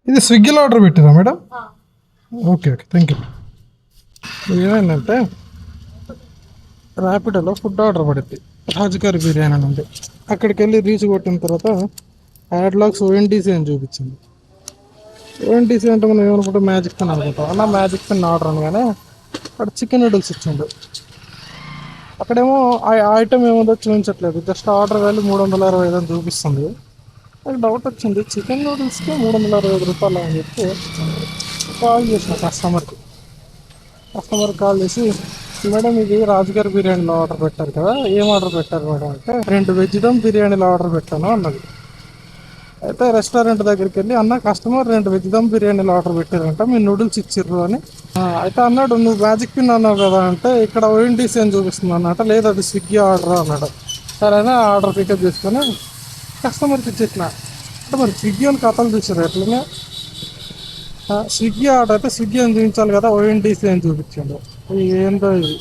ఇది స్విగ్గీలో ఆర్డర్ పెట్టారా madam? Okay okay, thank you. ఏమైందంటే ర్యాపిడోలో ఫుడ్ ఆర్డర్ పడింది, రాజుగారి బిర్యానీ అని ఉంది. అక్కడికి వెళ్ళి రీచ్ కొట్టిన తర్వాత యాడ్లాక్స్ ఓఎన్టీసీ అని చూపించింది. ఓఎన్టీసీ అంటే మనం ఏమనుకుంటాం, మ్యాజిక్ పెన్ అనుకుంటాం. అన్న మ్యాజిక్ పెన్ ఆర్డర్ అనగానే అక్కడ చికెన్ నూడిల్స్ ఇచ్చిండు. అక్కడేమో ఆ ఐటమ్ ఏముందో చూపించట్లేదు, జస్ట్ ఆర్డర్ వాల్యూ 365 అని చూపిస్తుంది. నాకు డౌట్ వచ్చింది, చికెన్ నూడిల్స్కి 365 రూపాయలు అని చెప్పి కాల్ చేసిన కస్టమర్ కాల్ చేసి, మేడం ఇది రాజుగారి బిర్యానీలో ఆర్డర్ పెట్టారు కదా, ఏం ఆర్డర్ పెట్టారు మేడం అంటే 2 వెజ్ దమ్ బిర్యానీలో ఆర్డర్ పెట్టాను అన్నది. అయితే రెస్టారెంట్ దగ్గరికి వెళ్ళి, అన్న కస్టమర్ 2 వెజ్ దమ్ బిర్యానీలు ఆర్డర్ పెట్టారంట, మీ నూడిల్స్ ఇచ్చిర్రు అని. అయితే అన్నాడు, నువ్వు మ్యాజిక్ పిన్ అన్నావు కదా అంటే, ఇక్కడ ఓఎన్టీసీ అని చూపిస్తుంది అన్నట. లేదు అది స్విగ్గీ ఆర్డర్ అన్నాడు. సరేనా ఆర్డర్ పికప్ చేసుకొని కస్టమర్కి ఇచ్చేసిన. అంటే మరి స్విగ్గీ అని కథలు చూసారు ఎట్లనే. స్విగ్గీ ఆర్డర్ అయితే స్విగ్గీ అని చూపించాలి కదా, ఓఎన్టీసీ అని చూపించాడు. ఏందో ఇది.